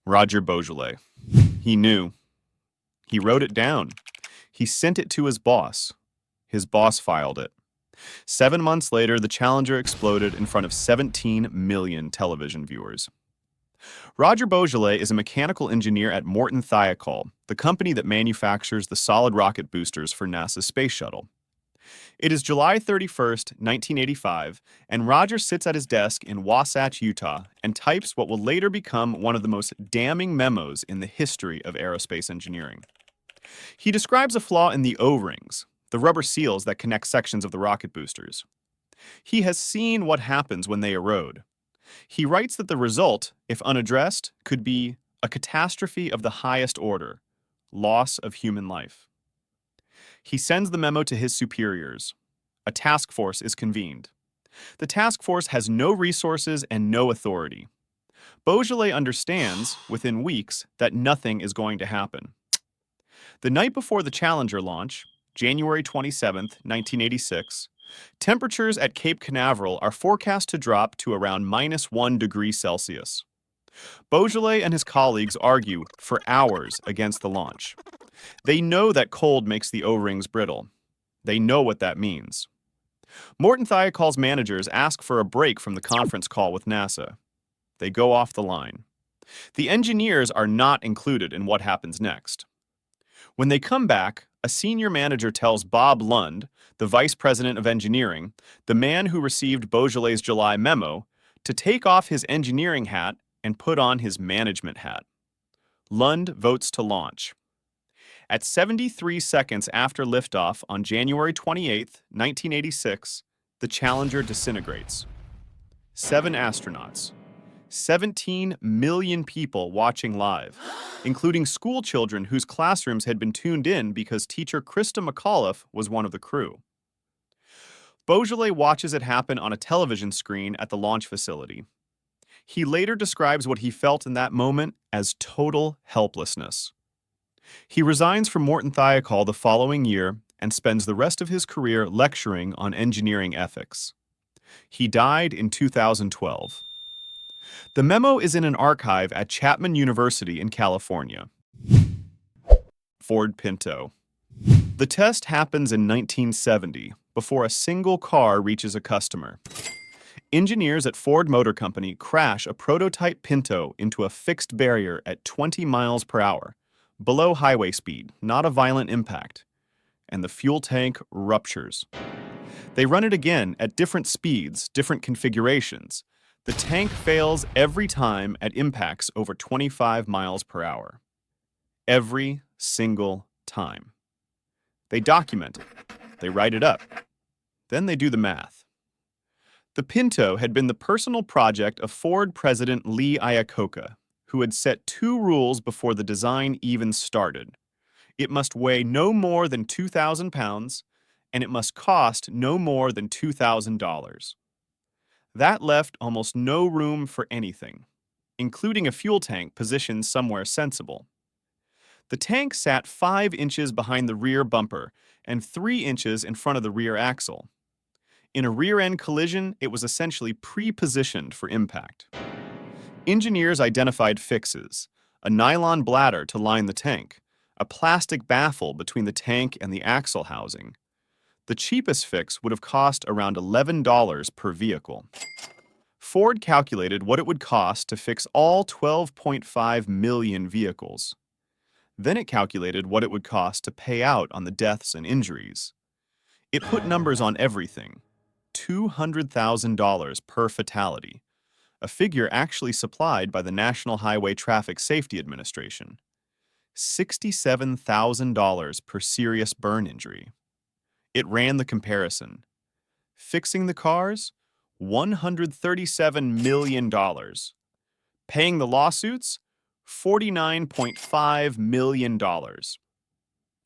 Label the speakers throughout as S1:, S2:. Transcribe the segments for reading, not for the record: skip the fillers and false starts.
S1: Roger Boisjoly. He knew. He wrote it down. He sent it to his boss. His boss filed it. 7 months later, the Challenger exploded in front of 17 million television viewers. Roger Boisjoly is a mechanical engineer at Morton Thiokol, the company that manufactures the solid rocket boosters for NASA's space shuttle. It is July 31st, 1985, and Roger sits at his desk in Wasatch, Utah, and types what will later become one of the most damning memos in the history of aerospace engineering. He describes a flaw in the O-rings, the rubber seals that connect sections of the rocket boosters. He has seen what happens when they erode. He writes that the result, if unaddressed, could be a catastrophe of the highest order, loss of human life. He sends the memo to his superiors. A task force is convened. The task force has no resources and no authority. Boisjoly understands, within weeks, that nothing is going to happen. The night before the Challenger launch, January 27, 1986, temperatures at Cape Canaveral are forecast to drop to around -1 degree Celsius. Boisjoly and his colleagues argue for hours against the launch. They know that cold makes the O-rings brittle. They know what that means. Morton Thiokol's managers ask for a break from the conference call with NASA. They go off the line. The engineers are not included in what happens next. When they come back, a senior manager tells Bob Lund, the vice president of engineering, the man who received Boisjoly's July memo, to take off his engineering hat and put on his management hat. Lund votes to launch. At 73 seconds after liftoff on January 28, 1986, the Challenger disintegrates. 7 astronauts, 17 million people watching live, including school children whose classrooms had been tuned in because teacher Krista McAuliffe was one of the crew. Boisjoly watches it happen on a television screen at the launch facility. He later describes what he felt in that moment as total helplessness. He resigns from Morton Thiokol the following year and spends the rest of his career lecturing on engineering ethics. He died in 2012. The memo is in an archive at Chapman University in California. Ford Pinto. The test happens in 1970, before a single car reaches a customer. Engineers at Ford Motor Company crash a prototype Pinto into a fixed barrier at 20 miles per hour, below highway speed, not a violent impact, and the fuel tank ruptures. They run it again at different speeds, different configurations. The tank fails every time at impacts over 25 miles per hour. Every single time. They document it. They write it up. Then they do the math. The Pinto had been the personal project of Ford President Lee Iacocca, who had set 2 rules before the design even started. It must weigh no more than 2,000 pounds, and it must cost no more than $2,000. That left almost no room for anything, including a fuel tank positioned somewhere sensible. The tank sat 5 inches behind the rear bumper and 3 inches in front of the rear axle. In a rear-end collision, it was essentially pre-positioned for impact. Engineers identified fixes: a nylon bladder to line the tank, a plastic baffle between the tank and the axle housing. The cheapest fix would have cost around $11 per vehicle. Ford calculated what it would cost to fix all 12.5 million vehicles. Then it calculated what it would cost to pay out on the deaths and injuries. It put numbers on everything: $200,000 per fatality, a figure actually supplied by the National Highway Traffic Safety Administration. $67,000 per serious burn injury. It ran the comparison. Fixing the cars, $137 million. Paying the lawsuits, $49.5 million.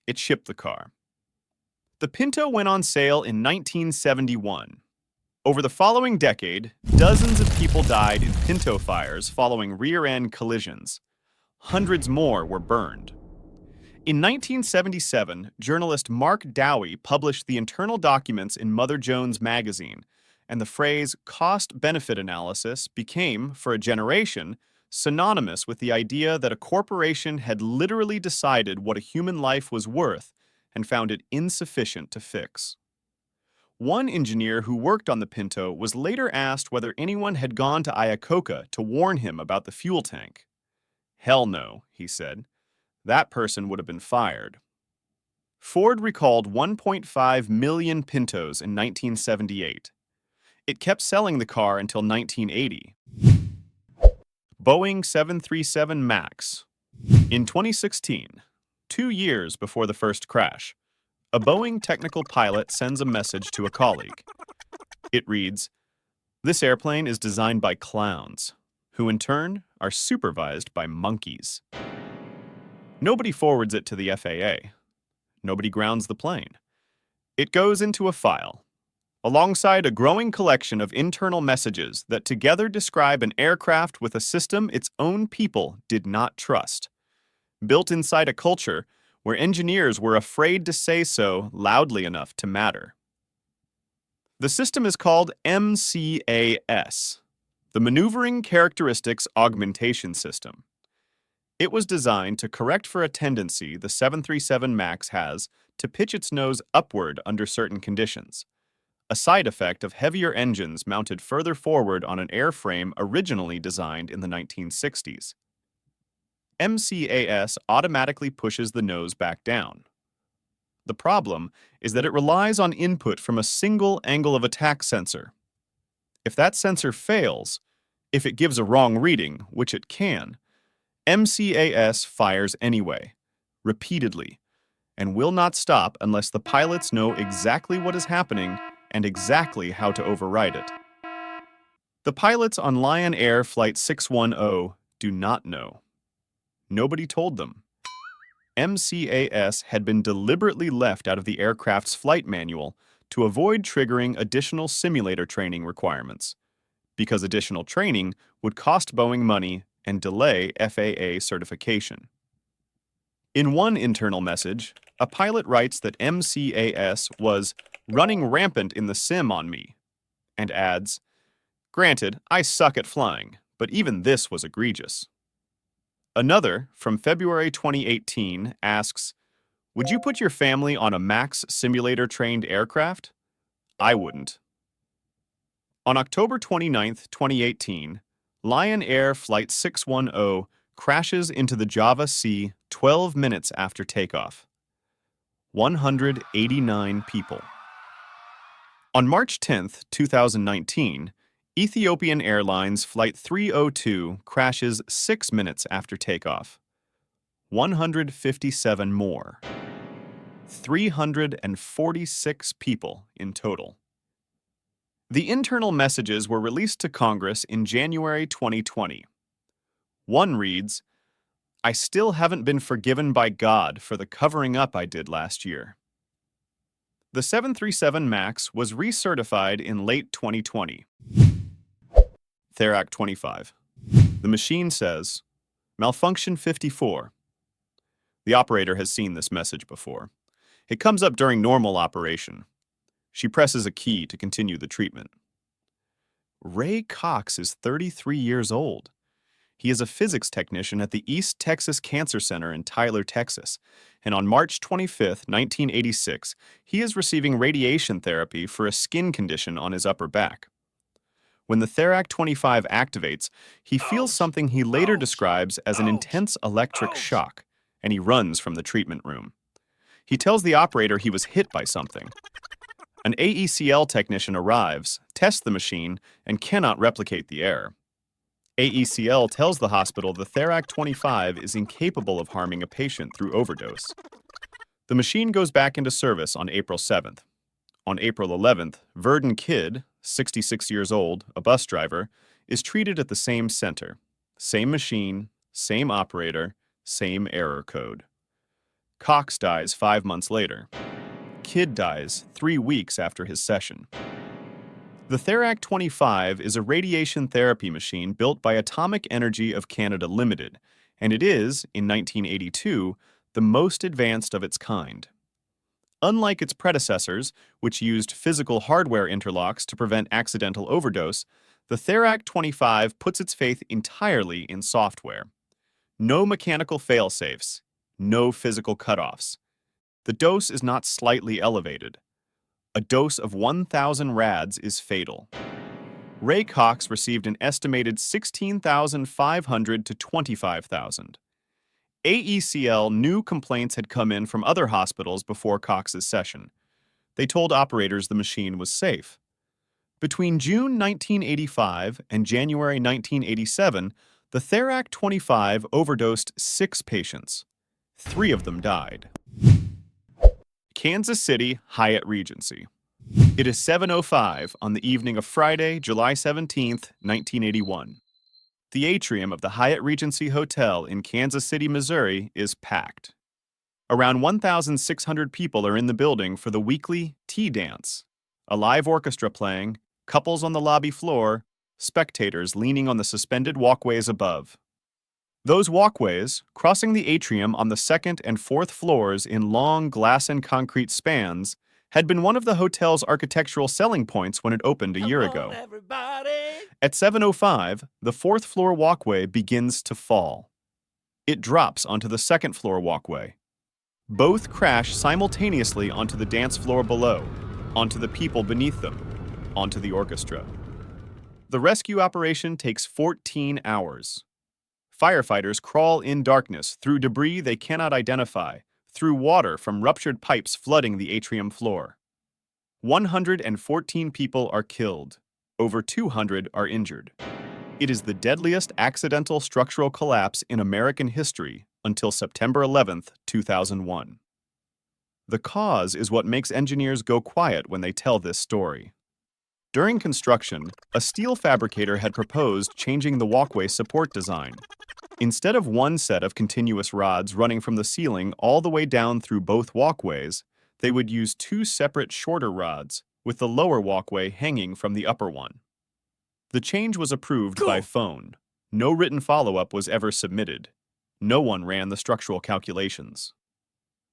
S1: It shipped the car. The Pinto went on sale in 1971. Over the following decade, dozens of people died in Pinto fires following rear-end collisions. Hundreds more were burned. In 1977, journalist Mark Dowie published the internal documents in Mother Jones magazine, and the phrase cost-benefit analysis became, for a generation, synonymous with the idea that a corporation had literally decided what a human life was worth and found it insufficient to fix. One engineer who worked on the Pinto was later asked whether anyone had gone to Iacocca to warn him about the fuel tank. "Hell no," he said. "That person would have been fired." Ford recalled 1.5 million Pintos in 1978. It kept selling the car until 1980. Boeing 737 MAX. In 2016, 2 years before the first crash, a Boeing technical pilot sends a message to a colleague. It reads, "This airplane is designed by clowns, who in turn are supervised by monkeys." Nobody forwards it to the FAA. Nobody grounds the plane. It goes into a file, alongside a growing collection of internal messages that together describe an aircraft with a system its own people did not trust, built inside a culture where engineers were afraid to say so loudly enough to matter. The system is called MCAS, the Maneuvering Characteristics Augmentation System. It was designed to correct for a tendency the 737 MAX has to pitch its nose upward under certain conditions, a side effect of heavier engines mounted further forward on an airframe originally designed in the 1960s. MCAS automatically pushes the nose back down. The problem is that it relies on input from a single angle of attack sensor. If that sensor fails, if it gives a wrong reading, which it can, MCAS fires anyway, repeatedly, and will not stop unless the pilots know exactly what is happening and exactly how to override it. The pilots on Lion Air Flight 610 do not know. Nobody told them. MCAS had been deliberately left out of the aircraft's flight manual to avoid triggering additional simulator training requirements, because additional training would cost Boeing money and delay FAA certification. In one internal message, a pilot writes that MCAS was running rampant in the sim on me, and adds, "Granted, I suck at flying, but even this was egregious." Another, from February 2018, asks, "Would you put your family on a MAX simulator-trained aircraft?" I wouldn't. On October 29, 2018, Lion Air Flight 610 crashes into the Java Sea 12 minutes after takeoff. 189 people. On March 10, 2019, Ethiopian Airlines Flight 302 crashes 6 minutes after takeoff. 157 more. 346 people in total. The internal messages were released to Congress in January 2020. One reads, "I still haven't been forgiven by God for the covering up I did last year." The 737 MAX was recertified in late 2020. Therac 25. The machine says, "Malfunction 54." The operator has seen this message before. It comes up during normal operation. She presses a key to continue the treatment. Ray Cox is 33 years old. He is a physics technician at the East Texas Cancer Center in Tyler, Texas, and on March 25, 1986, he is receiving radiation therapy for a skin condition on his upper back. When the Therac 25 activates, he feels something he later describes as an intense electric shock, and he runs from the treatment room. He tells the operator he was hit by something. An AECL technician arrives, tests the machine, and cannot replicate the error. AECL tells the hospital the Therac 25 is incapable of harming a patient through overdose. The machine goes back into service on April 7th. On April 11th, Verdon Kidd, 66 years old, a bus driver, is treated at the same center. Same machine, same operator, same error code. Cox dies 5 months later. Kidd dies 3 weeks after his session. The Therac 25 is a radiation therapy machine built by Atomic Energy of Canada Limited, and it is, in 1982, the most advanced of its kind. Unlike its predecessors, which used physical hardware interlocks to prevent accidental overdose, The Therac 25 puts its faith entirely in software. No mechanical fail-safes, no physical cutoffs. The dose is not slightly elevated. A dose of 1,000 rads is fatal. Ray Cox received an estimated 16,500 to 25,000. AECL knew complaints had come in from other hospitals before Cox's session. They told operators the machine was safe. Between June 1985 and January 1987, the Therac 25 overdosed 6 patients. 3 of them died. Kansas City Hyatt Regency. It is 7:05 on the evening of Friday, July 17, 1981. The atrium of the Hyatt Regency Hotel in Kansas City, Missouri is packed. Around 1,600 people are in the building for the weekly tea dance. A live orchestra playing, couples on the lobby floor, spectators leaning on the suspended walkways above. Those walkways, crossing the atrium on the 2nd and 4th floors in long glass and concrete spans, had been one of the hotel's architectural selling points when it opened a year ago. At 7:05, the 4th floor walkway begins to fall. It drops onto the 2nd floor walkway. Both crash simultaneously onto the dance floor below, onto the people beneath them, onto the orchestra. The rescue operation takes 14 hours. Firefighters crawl in darkness through debris they cannot identify, through water from ruptured pipes flooding the atrium floor. 114 people are killed. Over 200 are injured. It is the deadliest accidental structural collapse in American history until September 11, 2001. The cause is what makes engineers go quiet when they tell this story. During construction, a steel fabricator had proposed changing the walkway support design. Instead of one set of continuous rods running from the ceiling all the way down through both walkways, they would use 2 separate shorter rods, with the lower walkway hanging from the upper one. The change was approved by phone. No written follow-up was ever submitted. No one ran the structural calculations.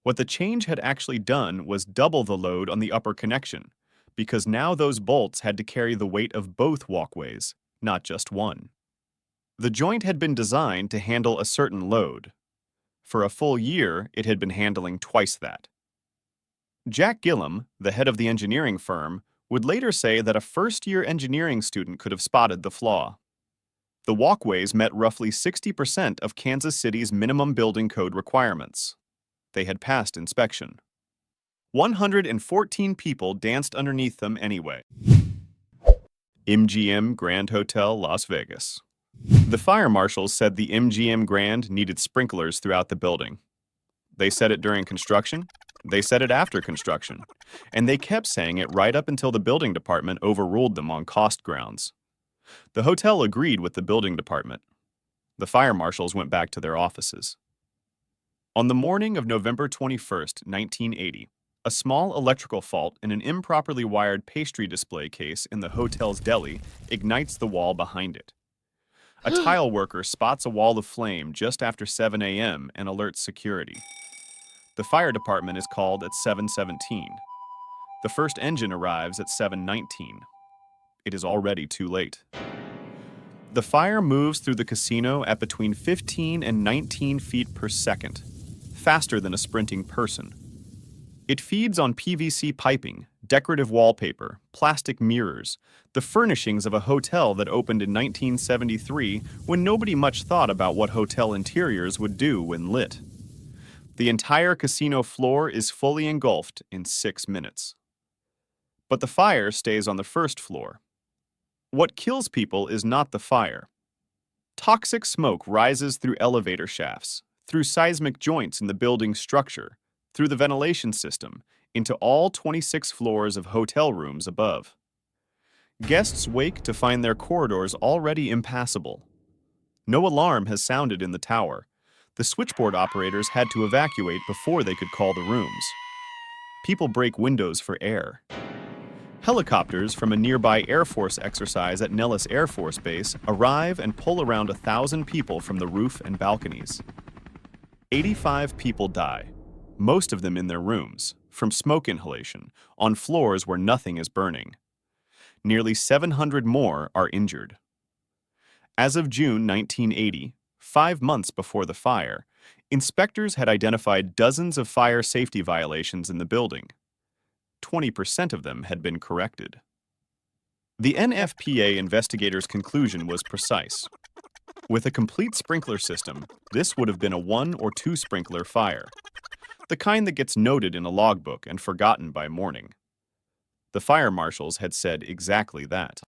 S1: What the change had actually done was double the load on the upper connection, because now those bolts had to carry the weight of both walkways, not just one. The joint had been designed to handle a certain load. For a full year, it had been handling twice that. Jack Gillum, the head of the engineering firm, would later say that a first-year engineering student could have spotted the flaw. The walkways met roughly 60% of Kansas City's minimum building code requirements. They had passed inspection. 114 people danced underneath them anyway. MGM Grand Hotel, Las Vegas. The fire marshals said the MGM Grand needed sprinklers throughout the building. They said it during construction, they said it after construction, and they kept saying it right up until the building department overruled them on cost grounds. The hotel agreed with the building department. The fire marshals went back to their offices. On the morning of November 21, 1980, a small electrical fault in an improperly wired pastry display case in the hotel's deli ignites the wall behind it. A tile worker spots a wall of flame just after 7 a.m. and alerts security. The fire department is called at 7:17. The first engine arrives at 7:19. It is already too late. The fire moves through the casino at between 15 and 19 feet per second, faster than a sprinting person. It feeds on PVC piping, decorative wallpaper, plastic mirrors, the furnishings of a hotel that opened in 1973 when nobody much thought about what hotel interiors would do when lit. The entire casino floor is fully engulfed in 6 minutes. But the fire stays on the first floor. What kills people is not the fire. Toxic smoke rises through elevator shafts, through seismic joints in the building's structure, through the ventilation system, into all 26 floors of hotel rooms above. Guests wake to find their corridors already impassable. No alarm has sounded in the tower. The switchboard operators had to evacuate before they could call the rooms. People break windows for air. Helicopters from a nearby Air Force exercise at Nellis Air Force Base arrive and pull around 1,000 people from the roof and balconies. 85 people die, most of them in their rooms, from smoke inhalation, on floors where nothing is burning. Nearly 700 more are injured. As of June 1980, 5 months before the fire, inspectors had identified dozens of fire safety violations in the building. 20% of them had been corrected. The NFPA investigators' conclusion was precise. With a complete sprinkler system, this would have been a 1 or 2 sprinkler fire, the kind that gets noted in a logbook and forgotten by morning. The fire marshals had said exactly that.